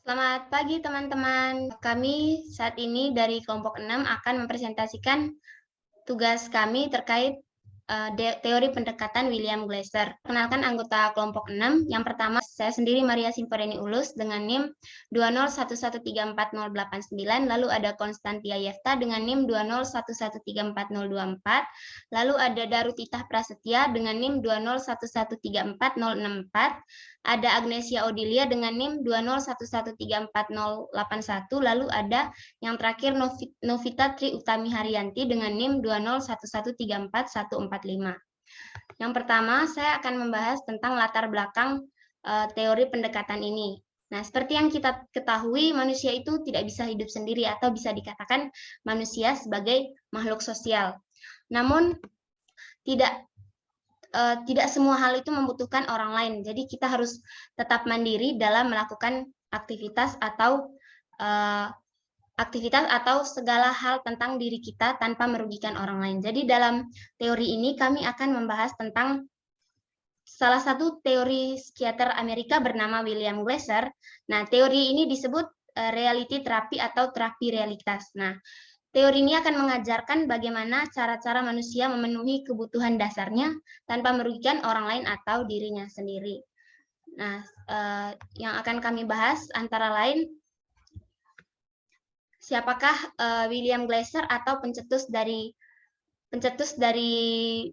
Selamat pagi teman-teman. Kami saat ini dari kelompok 6 akan mempresentasikan tugas kami terkait teori pendekatan William Glasser. Kenalkan anggota kelompok 6. Yang pertama, saya sendiri Maria Simporeni Ulus dengan NIM 201134089, lalu ada Konstantia Yefta dengan NIM 201134024, lalu ada Darutitah Prasetya dengan NIM 201134064, ada Agnesia Odilia dengan NIM 201134081, lalu ada yang terakhir Novita Tri Utami Haryanti dengan NIM 201134145. Yang pertama, saya akan membahas tentang latar belakang teori pendekatan ini. Nah, seperti yang kita ketahui, manusia itu tidak bisa hidup sendiri atau bisa dikatakan manusia sebagai makhluk sosial. Namun, tidak semua hal itu membutuhkan orang lain. Jadi kita harus tetap mandiri dalam melakukan aktivitas atau segala hal tentang diri kita tanpa merugikan orang lain. Jadi dalam teori ini kami akan membahas tentang salah satu teori psikiater Amerika bernama William Glasser. Nah, teori ini disebut reality terapi atau terapi realitas. Nah, teori ini akan mengajarkan bagaimana cara-cara manusia memenuhi kebutuhan dasarnya tanpa merugikan orang lain atau dirinya sendiri. Nah, yang akan kami bahas antara lain siapakah William Glasser atau pencetus dari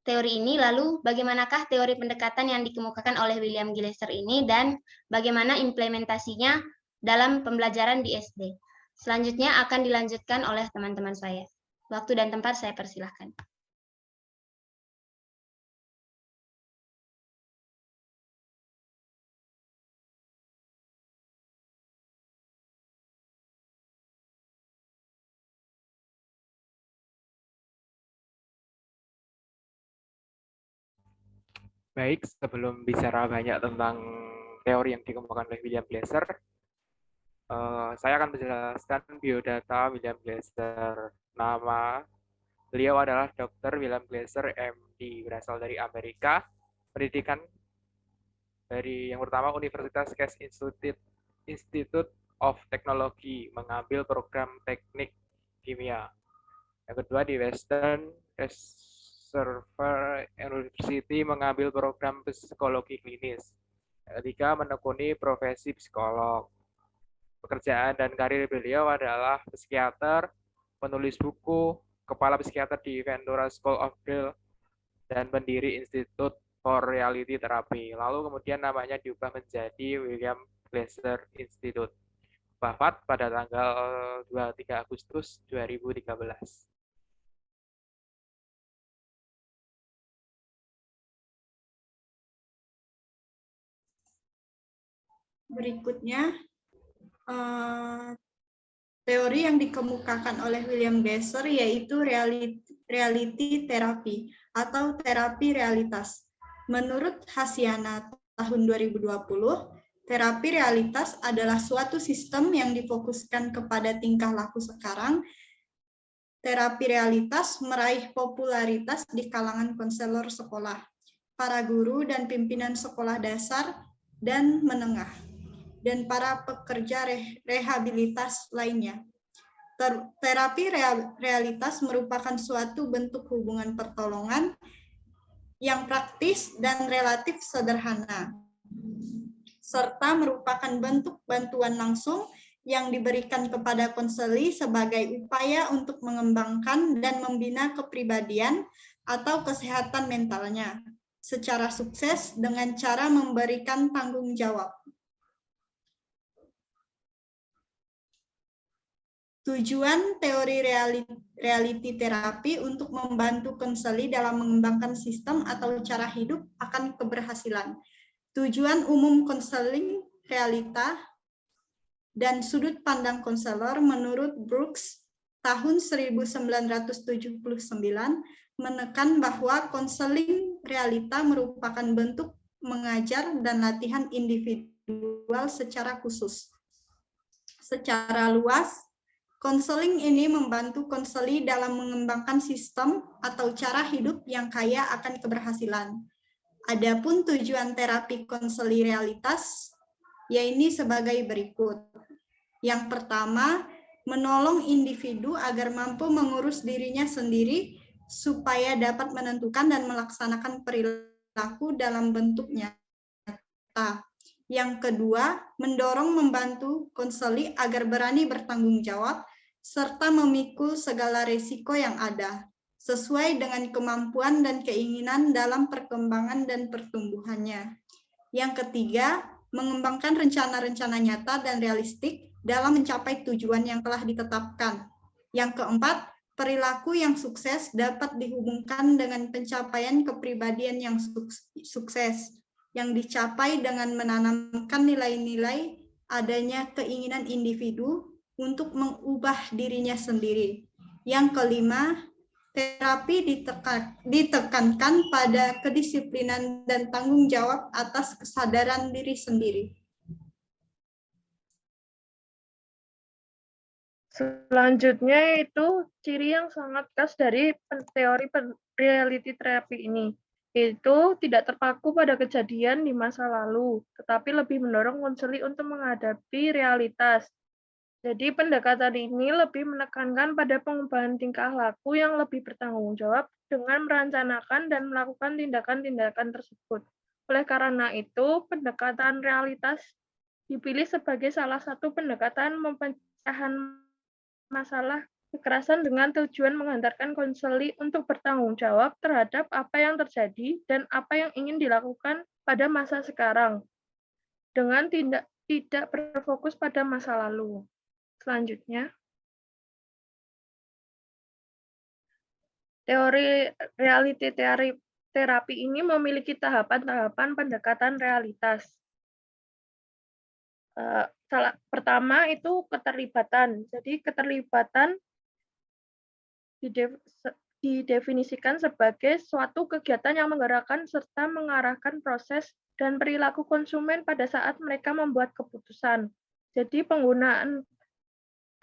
teori ini, lalu bagaimanakah teori pendekatan yang dikemukakan oleh William Glasser ini, dan bagaimana implementasinya dalam pembelajaran di SD. Selanjutnya akan dilanjutkan oleh teman-teman saya. Waktu dan tempat saya persilahkan. Baik, sebelum bicara banyak tentang teori yang dikemukakan oleh William Glasser, saya akan menjelaskan biodata William Glasser. Nama beliau adalah Dr. William Glasser, MD, berasal dari Amerika. Pendidikan dari yang pertama Universitas Case Institute of Technology, mengambil program teknik kimia. Yang kedua di Western Reserve University, mengambil program psikologi klinis. Yang ketiga menekuni profesi psikolog. Pekerjaan dan karir beliau adalah psikiater, penulis buku, kepala psikiater di Ventura School of Health, dan pendiri Institute for Reality Therapy. Lalu kemudian namanya diubah menjadi William Glasser Institute. Wafat pada tanggal 23 Agustus 2013. Berikutnya, teori yang dikemukakan oleh William Glasser yaitu reality therapy atau terapi realitas. Menurut Hasiana tahun 2020, terapi realitas adalah suatu sistem yang difokuskan kepada tingkah laku sekarang. Terapi realitas meraih popularitas di kalangan konselor sekolah, para guru dan pimpinan sekolah dasar dan menengah, dan para pekerja rehabilitas lainnya. Terapi realitas merupakan suatu bentuk hubungan pertolongan yang praktis dan relatif sederhana, serta merupakan bentuk bantuan langsung yang diberikan kepada konseli sebagai upaya untuk mengembangkan dan membina kepribadian atau kesehatan mentalnya secara sukses dengan cara memberikan tanggung jawab. Tujuan teori reality terapi untuk membantu konseli dalam mengembangkan sistem atau cara hidup akan keberhasilan. Tujuan umum konseling realita dan sudut pandang konselor menurut Brooks tahun 1979 menekan bahwa konseling realita merupakan bentuk mengajar dan latihan individual secara khusus. Secara luas, konseling ini membantu konseli dalam mengembangkan sistem atau cara hidup yang kaya akan keberhasilan. Adapun tujuan terapi konseli realitas yaitu sebagai berikut. Yang pertama, menolong individu agar mampu mengurus dirinya sendiri supaya dapat menentukan dan melaksanakan perilaku dalam bentuk nyata. Yang kedua, mendorong membantu konseli agar berani bertanggung jawab serta memikul segala risiko yang ada, sesuai dengan kemampuan dan keinginan dalam perkembangan dan pertumbuhannya. Yang ketiga, mengembangkan rencana-rencana nyata dan realistik dalam mencapai tujuan yang telah ditetapkan. Yang keempat, perilaku yang sukses dapat dihubungkan dengan pencapaian kepribadian yang sukses, yang dicapai dengan menanamkan nilai-nilai adanya keinginan individu untuk mengubah dirinya sendiri. Yang kelima, terapi ditekankan pada kedisiplinan dan tanggung jawab atas kesadaran diri sendiri. Selanjutnya itu ciri yang sangat khas dari teori reality therapy ini, yaitu tidak terpaku pada kejadian di masa lalu, tetapi lebih mendorong konseli untuk menghadapi realitas. Jadi pendekatan ini lebih menekankan pada pengubahan tingkah laku yang lebih bertanggung jawab dengan merencanakan dan melakukan tindakan-tindakan tersebut. Oleh karena itu, pendekatan realitas dipilih sebagai salah satu pendekatan pemecahan masalah kekerasan dengan tujuan menghantarkan konseli untuk bertanggung jawab terhadap apa yang terjadi dan apa yang ingin dilakukan pada masa sekarang, dengan tidak berfokus pada masa lalu. Selanjutnya, teori reality terapi ini memiliki tahapan-tahapan pendekatan realitas. Pertama itu keterlibatan. Jadi keterlibatan didefinisikan sebagai suatu kegiatan yang menggerakkan serta mengarahkan proses dan perilaku konsumen pada saat mereka membuat keputusan. Jadi penggunaan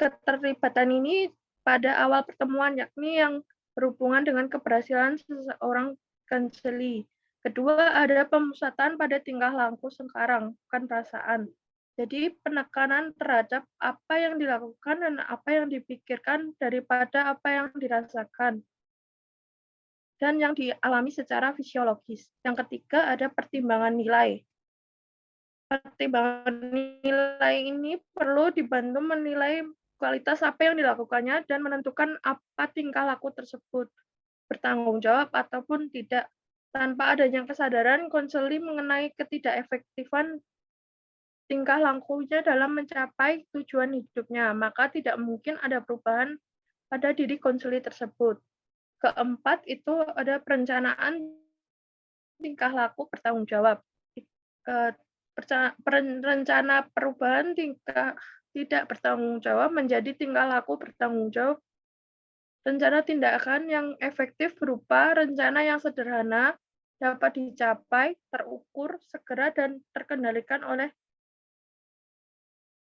keterlibatan ini pada awal pertemuan, yakni yang berhubungan dengan keberhasilan seseorang konseli. Kedua, ada pemusatan pada tingkah laku sekarang, bukan perasaan. Jadi penekanan terhadap apa yang dilakukan dan apa yang dipikirkan daripada apa yang dirasakan dan yang dialami secara fisiologis. Yang ketiga, ada pertimbangan nilai. Pertimbangan nilai ini perlu dibantu menilai kualitas apa yang dilakukannya dan menentukan apa tingkah laku tersebut, bertanggung jawab ataupun tidak. Tanpa adanya kesadaran konseli mengenai ketidakefektifan tingkah lakunya dalam mencapai tujuan hidupnya, maka tidak mungkin ada perubahan pada diri konseli tersebut. Keempat, itu ada perencanaan tingkah laku bertanggung jawab. Rencana perubahan tingkah tidak bertanggung jawab menjadi tingkah laku bertanggung jawab. Rencana tindakan yang efektif berupa rencana yang sederhana, dapat dicapai, terukur, segera, dan terkendalikan oleh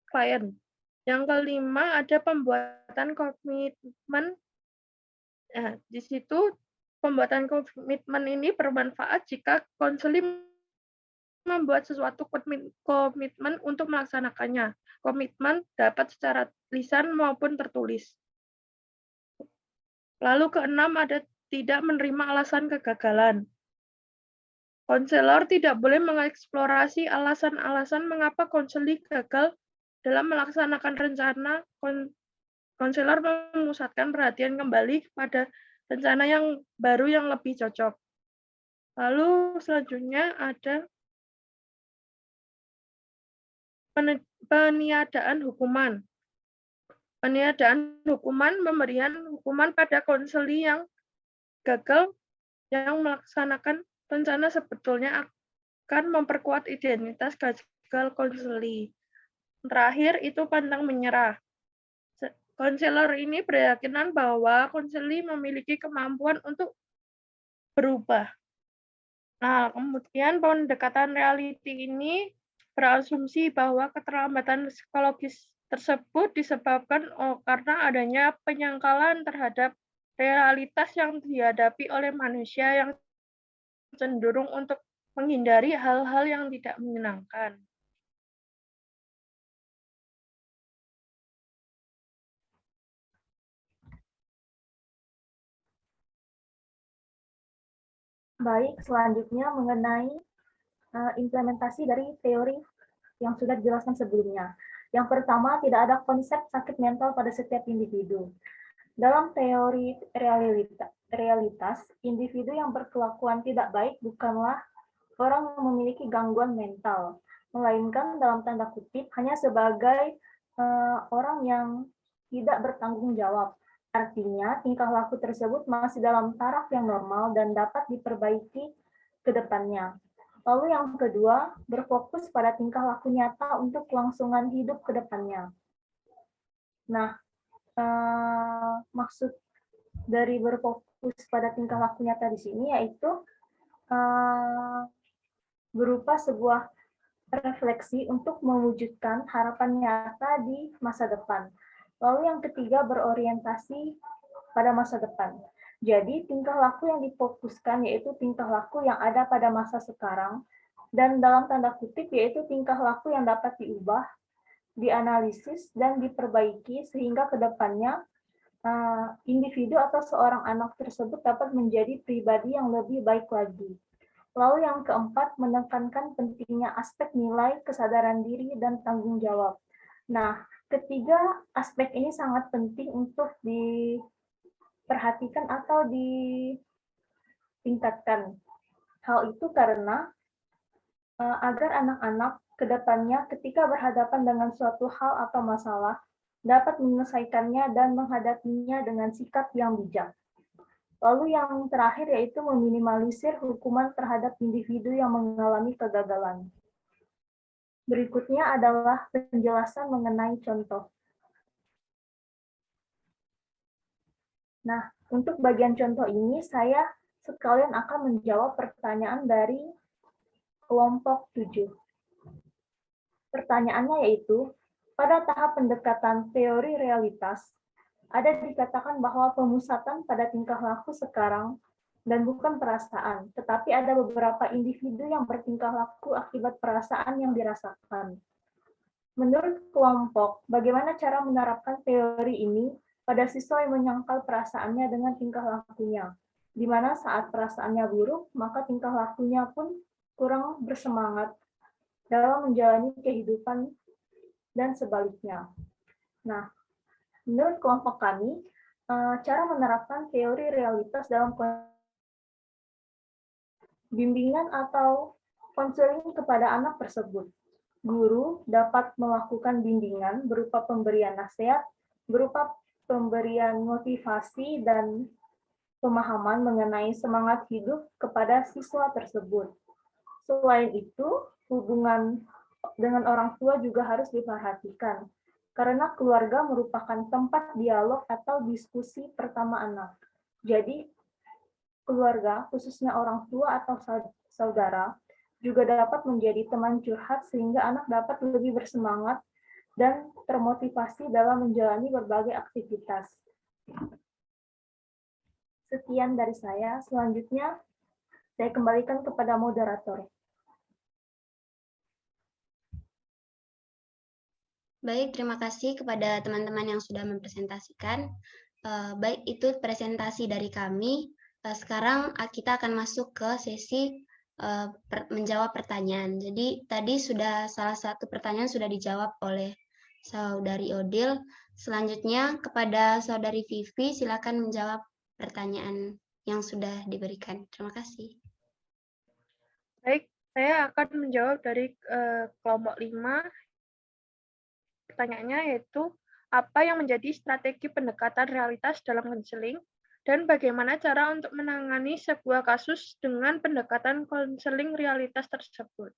klien. Yang kelima, ada pembuatan komitmen. Nah, di situ pembuatan komitmen ini bermanfaat jika konseli membuat sesuatu komitmen untuk melaksanakannya. Komitmen dapat secara lisan maupun tertulis. Lalu keenam, ada tidak menerima alasan kegagalan. Konselor tidak boleh mengeksplorasi alasan-alasan mengapa konseli gagal dalam melaksanakan rencana. Konselor memusatkan perhatian kembali pada rencana yang baru yang lebih cocok. Lalu selanjutnya ada peniadaan hukuman. Peniadaan hukuman, pemberian hukuman pada konseli yang gagal yang melaksanakan rencana sebetulnya akan memperkuat identitas gagal konseli. Terakhir itu pantang menyerah. Konselor ini berkeyakinan bahwa konseli memiliki kemampuan untuk berubah. Nah, kemudian pendekatan reality ini berasumsi bahwa keterlambatan psikologis tersebut disebabkan karena adanya penyangkalan terhadap realitas yang dihadapi oleh manusia yang cenderung untuk menghindari hal-hal yang tidak menyenangkan. Baik, selanjutnya mengenai implementasi dari teori yang sudah dijelaskan sebelumnya. Yang pertama, tidak ada konsep sakit mental pada setiap individu. Dalam teori realitas, individu yang berkelakuan tidak baik bukanlah orang yang memiliki gangguan mental, melainkan dalam tanda kutip hanya sebagai orang yang tidak bertanggung jawab. Artinya, tingkah laku tersebut masih dalam taraf yang normal dan dapat diperbaiki ke depannya. Lalu yang kedua, berfokus pada tingkah laku nyata untuk kelangsungan hidup ke depannya. Nah, maksud dari berfokus pada tingkah laku nyata di sini yaitu berupa sebuah refleksi untuk mewujudkan harapan nyata di masa depan. Lalu yang ketiga, berorientasi pada masa depan. Jadi, tingkah laku yang difokuskan yaitu tingkah laku yang ada pada masa sekarang, dan dalam tanda kutip yaitu tingkah laku yang dapat diubah, dianalisis, dan diperbaiki sehingga ke depannya individu atau seorang anak tersebut dapat menjadi pribadi yang lebih baik lagi. Lalu yang keempat, menekankan pentingnya aspek nilai, kesadaran diri, dan tanggung jawab. Nah, ketiga aspek ini sangat penting untuk diperhatikan atau ditingkatkan. Hal itu karena agar anak-anak ke depannya ketika berhadapan dengan suatu hal atau masalah, dapat menyelesaikannya dan menghadapinya dengan sikap yang bijak. Lalu yang terakhir yaitu meminimalisir hukuman terhadap individu yang mengalami kegagalan. Berikutnya adalah penjelasan mengenai contoh. Nah, untuk bagian contoh ini saya sekalian akan menjawab pertanyaan dari kelompok 7. Pertanyaannya yaitu, pada tahap pendekatan teori realitas, ada dikatakan bahwa pemusatan pada tingkah laku sekarang dan bukan perasaan, tetapi ada beberapa individu yang bertingkah laku akibat perasaan yang dirasakan. Menurut kelompok, bagaimana cara menerapkan teori ini pada siswa yang menyangkal perasaannya dengan tingkah lakunya, di mana saat perasaannya buruk, maka tingkah lakunya pun kurang bersemangat dalam menjalani kehidupan dan sebaliknya. Nah, menurut kelompok kami, cara menerapkan teori realitas dalam bimbingan atau konseling kepada anak tersebut. Guru dapat melakukan bimbingan berupa pemberian nasihat, berupa pemberian motivasi dan pemahaman mengenai semangat hidup kepada siswa tersebut. Selain itu, hubungan dengan orang tua juga harus diperhatikan, karena keluarga merupakan tempat dialog atau diskusi pertama anak. Jadi, keluarga, khususnya orang tua atau saudara, juga dapat menjadi teman curhat sehingga anak dapat lebih bersemangat dan termotivasi dalam menjalani berbagai aktivitas. Sekian dari saya. Selanjutnya, saya kembalikan kepada moderator. Baik, terima kasih kepada teman-teman yang sudah mempresentasikan. Baik, itu presentasi dari kami. Sekarang kita akan masuk ke sesi menjawab pertanyaan. Jadi tadi sudah salah satu pertanyaan sudah dijawab oleh Saudari Odil. Selanjutnya kepada Saudari Vivi, silakan menjawab pertanyaan yang sudah diberikan. Terima kasih. Baik, saya akan menjawab dari kelompok 5. Pertanyaannya yaitu, apa yang menjadi strategi pendekatan realitas dalam konseling, dan bagaimana cara untuk menangani sebuah kasus dengan pendekatan konseling realitas tersebut.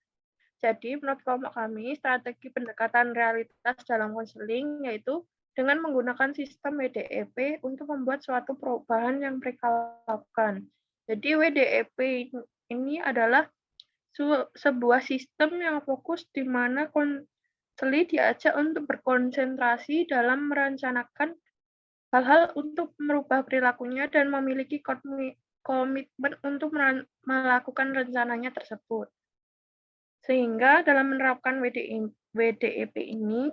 Jadi, menurut kelompok kami, strategi pendekatan realitas dalam konseling yaitu dengan menggunakan sistem WDEP untuk membuat suatu perubahan yang mereka lakukan. Jadi, WDEP ini adalah sebuah sistem yang fokus di mana konseli diajak untuk berkonsentrasi dalam merencanakan hal-hal untuk merubah perilakunya dan memiliki komitmen untuk melakukan rencananya tersebut. Sehingga dalam menerapkan WDEP ini,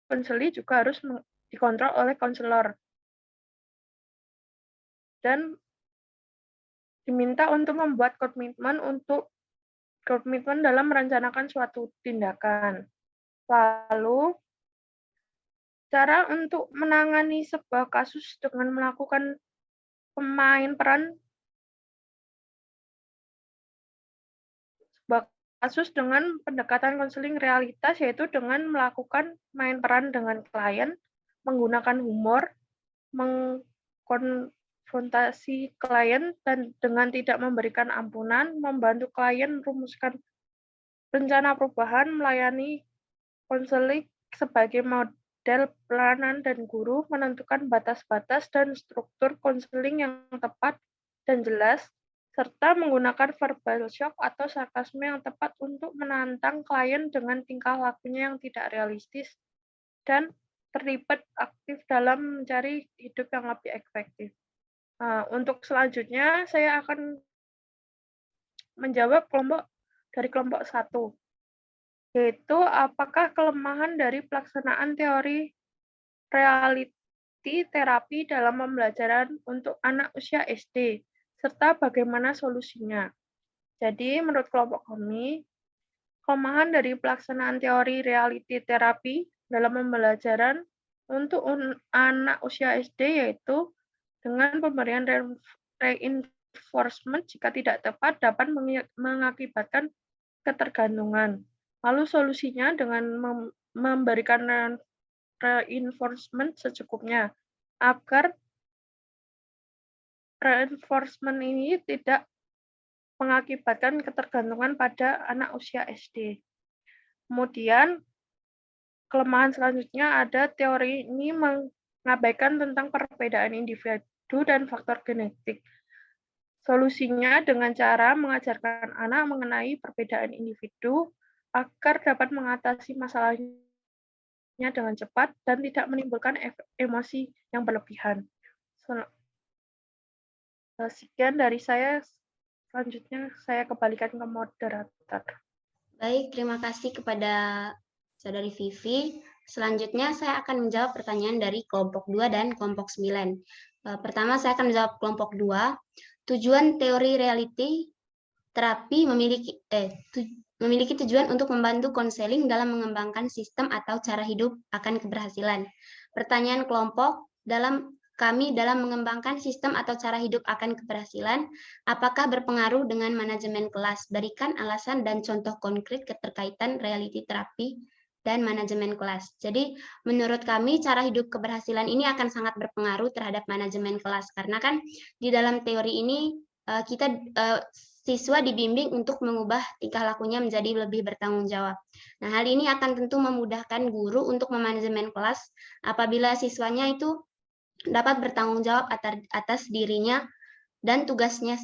konseli juga harus dikontrol oleh konselor. Dan diminta untuk membuat komitmen dalam merencanakan suatu tindakan. Lalu, cara untuk menangani sebuah kasus dengan melakukan pemain peran sebuah kasus dengan pendekatan konseling realitas, yaitu dengan melakukan main peran dengan klien, menggunakan humor, mengkonfrontasi klien, dan dengan tidak memberikan ampunan, membantu klien merumuskan rencana perubahan, melayani konseling sebagai model pelayanan, dan guru menentukan batas-batas dan struktur konseling yang tepat dan jelas, serta menggunakan verbal shock atau sarkasme yang tepat untuk menantang klien dengan tingkah lakunya yang tidak realistis dan terlibat aktif dalam mencari hidup yang lebih efektif. Untuk selanjutnya, saya akan menjawab dari kelompok 1, yaitu apakah kelemahan dari pelaksanaan teori reality terapi dalam pembelajaran untuk anak usia SD, serta bagaimana solusinya. Jadi, menurut kelompok kami, kelemahan dari pelaksanaan teori reality terapi dalam pembelajaran untuk anak usia SD yaitu dengan pemberian reinforcement jika tidak tepat dapat mengakibatkan ketergantungan. Lalu solusinya dengan memberikan reinforcement secukupnya agar reinforcement ini tidak mengakibatkan ketergantungan pada anak usia SD. Kemudian, kelemahan selanjutnya ada teori ini mengabaikan tentang perbedaan individu dan faktor genetik. Solusinya dengan cara mengajarkan anak mengenai perbedaan individu agar dapat mengatasi masalahnya dengan cepat dan tidak menimbulkan emosi yang berlebihan. Sekian dari saya. Selanjutnya saya kembalikan ke moderator. Baik, terima kasih kepada Saudari Vivi. Selanjutnya saya akan menjawab pertanyaan dari kelompok 2 dan kelompok 9. Pertama saya akan menjawab kelompok 2. Tujuan teori reality terapi memiliki tujuan untuk membantu konseling dalam mengembangkan sistem atau cara hidup akan keberhasilan. Pertanyaan kelompok, kami dalam mengembangkan sistem atau cara hidup akan keberhasilan, apakah berpengaruh dengan manajemen kelas? Berikan alasan dan contoh konkret keterkaitan reality terapi dan manajemen kelas. Jadi, menurut kami, cara hidup keberhasilan ini akan sangat berpengaruh terhadap manajemen kelas. Karena kan di dalam teori ini, siswa dibimbing untuk mengubah tingkah lakunya menjadi lebih bertanggung jawab. Nah, hal ini akan tentu memudahkan guru untuk memanajemen kelas apabila siswanya itu dapat bertanggung jawab atas dirinya dan tugasnya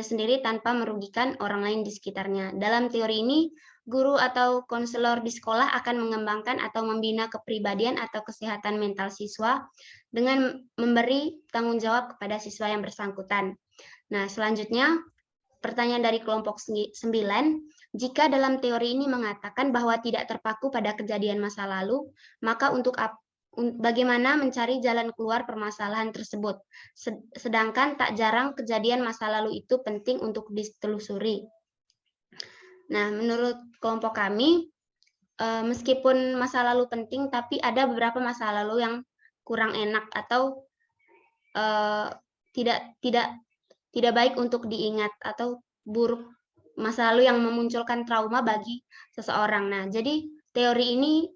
sendiri tanpa merugikan orang lain di sekitarnya. Dalam teori ini, guru atau konselor di sekolah akan mengembangkan atau membina kepribadian atau kesehatan mental siswa dengan memberi tanggung jawab kepada siswa yang bersangkutan. Nah, selanjutnya, pertanyaan dari kelompok 9, jika dalam teori ini mengatakan bahwa tidak terpaku pada kejadian masa lalu, maka bagaimana mencari jalan keluar permasalahan tersebut, sedangkan tak jarang kejadian masa lalu itu penting untuk ditelusuri. Nah, menurut kelompok kami, meskipun masa lalu penting, tapi ada beberapa masa lalu yang kurang enak atau tidak baik untuk diingat atau buruk, masa lalu yang memunculkan trauma bagi seseorang. Nah, jadi teori ini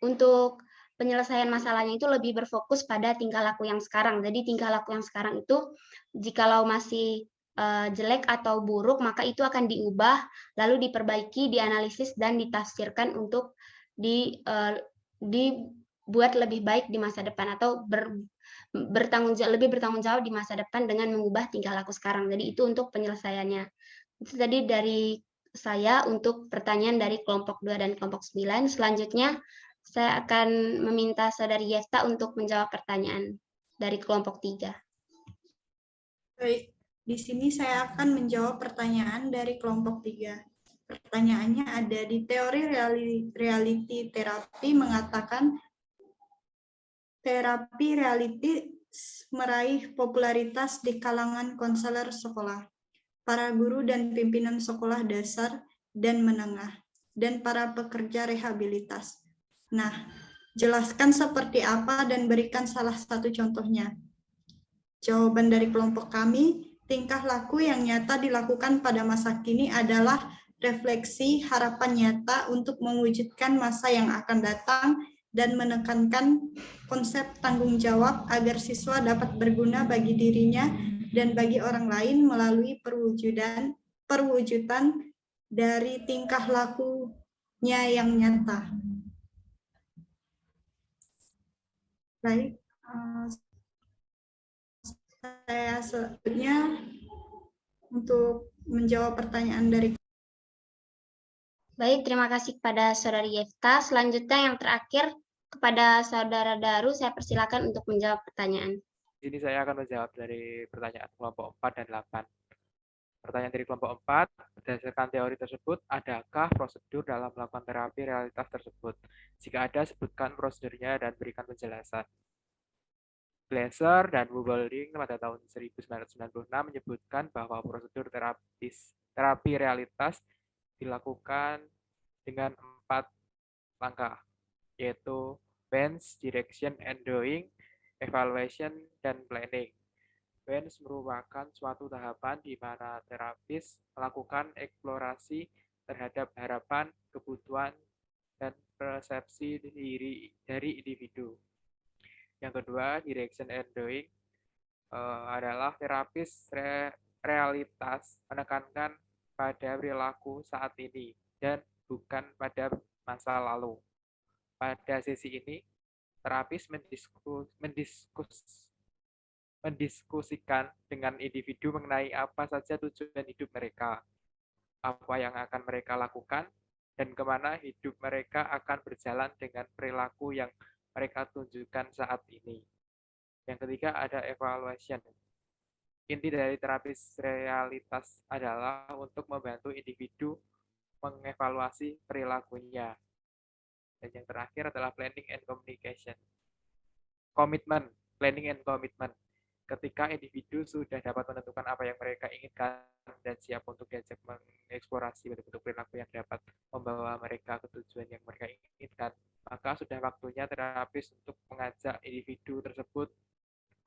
untuk penyelesaian masalahnya itu lebih berfokus pada tingkah laku yang sekarang. Jadi tingkah laku yang sekarang itu jikalau masih jelek atau buruk, maka itu akan diubah, lalu diperbaiki, dianalisis, dan ditafsirkan untuk dibuat lebih baik di masa depan atau lebih bertanggung jawab di masa depan dengan mengubah tingkah laku sekarang. Jadi itu untuk penyelesaiannya. Itu tadi dari saya untuk pertanyaan dari kelompok 2 dan kelompok 9. Selanjutnya saya akan meminta Saudari Yesta untuk menjawab pertanyaan dari kelompok 3. Baik, di sini saya akan menjawab pertanyaan dari kelompok 3. Pertanyaannya ada di teori reality terapi mengatakan terapi reality meraih popularitas di kalangan konselor sekolah. para guru dan pimpinan sekolah dasar dan menengah, dan para pekerja rehabilitas. Nah, jelaskan seperti apa dan berikan salah satu contohnya. Jawaban dari kelompok kami, tingkah laku yang nyata dilakukan pada masa kini adalah refleksi harapan nyata untuk mewujudkan masa yang akan datang dan menekankan konsep tanggung jawab agar siswa dapat berguna bagi dirinya dan bagi orang lain melalui perwujudan dari tingkah lakunya yang nyata. Baik, saya selanjutnya untuk menjawab pertanyaan dari. Baik, terima kasih kepada Saudari Yefta. Selanjutnya yang terakhir kepada Saudara Daru, saya persilakan untuk menjawab pertanyaan. Ini saya akan menjawab dari pertanyaan kelompok 4 dan 8. Pertanyaan dari kelompok 4, berdasarkan teori tersebut, adakah prosedur dalam melakukan terapi realitas tersebut? Jika ada, sebutkan prosedurnya dan berikan penjelasan. Glaser dan Wobelding pada tahun 1996 menyebutkan bahwa prosedur terapi realitas dilakukan dengan 4 langkah, yaitu Bench, Direction and Doing, Evaluation, dan Planning. Bench merupakan suatu tahapan di mana terapis melakukan eksplorasi terhadap harapan, kebutuhan, dan persepsi dari individu. Yang kedua, Direction and Doing adalah terapis realitas menekankan pada perilaku saat ini dan bukan pada masa lalu. Pada sesi ini, terapis mendiskusikan dengan individu mengenai apa saja tujuan hidup mereka, apa yang akan mereka lakukan, dan kemana hidup mereka akan berjalan dengan perilaku yang mereka tunjukkan saat ini. Yang ketiga ada evaluation. Inti dari terapis realitas adalah untuk membantu individu mengevaluasi perilakunya. Dan yang terakhir adalah planning and communication. Komitmen, planning and commitment. Ketika individu sudah dapat menentukan apa yang mereka inginkan dan siap untuk diajak mengeksplorasi bentuk-bentuk perilaku yang dapat membawa mereka ke tujuan yang mereka inginkan, maka sudah waktunya terapis untuk mengajak individu tersebut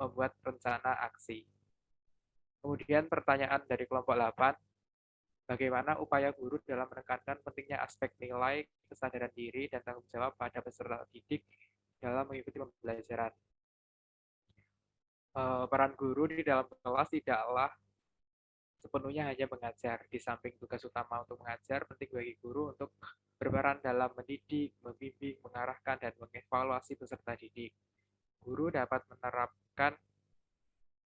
membuat rencana aksi. Kemudian pertanyaan dari kelompok 8, bagaimana upaya guru dalam menekankan pentingnya aspek nilai, kesadaran diri, dan tanggung jawab pada peserta didik dalam mengikuti pembelajaran. Peran guru di dalam kelas tidaklah sepenuhnya hanya mengajar. Di samping tugas utama untuk mengajar, penting bagi guru untuk berperan dalam mendidik, membimbing, mengarahkan, dan mengevaluasi peserta didik. Guru dapat menerapkan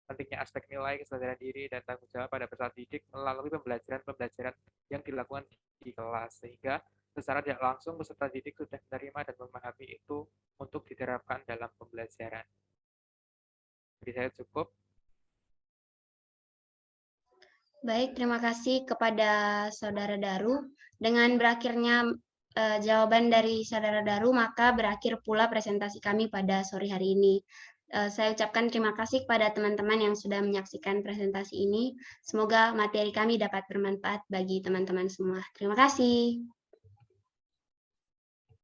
pentingnya aspek nilai, kesadaran diri, dan tanggung jawab pada peserta didik melalui pembelajaran yang dilakukan di kelas, sehingga secara tidak langsung peserta didik sudah menerima dan memahami itu untuk diterapkan dalam pembelajaran. Jadi saya cukup. Baik, terima kasih kepada Saudara Daru. Dengan berakhirnya jawaban dari Saudara Daru, maka berakhir pula presentasi kami pada sore hari ini. Saya ucapkan terima kasih kepada teman-teman yang sudah menyaksikan presentasi ini. Semoga materi kami dapat bermanfaat bagi teman-teman semua. Terima kasih.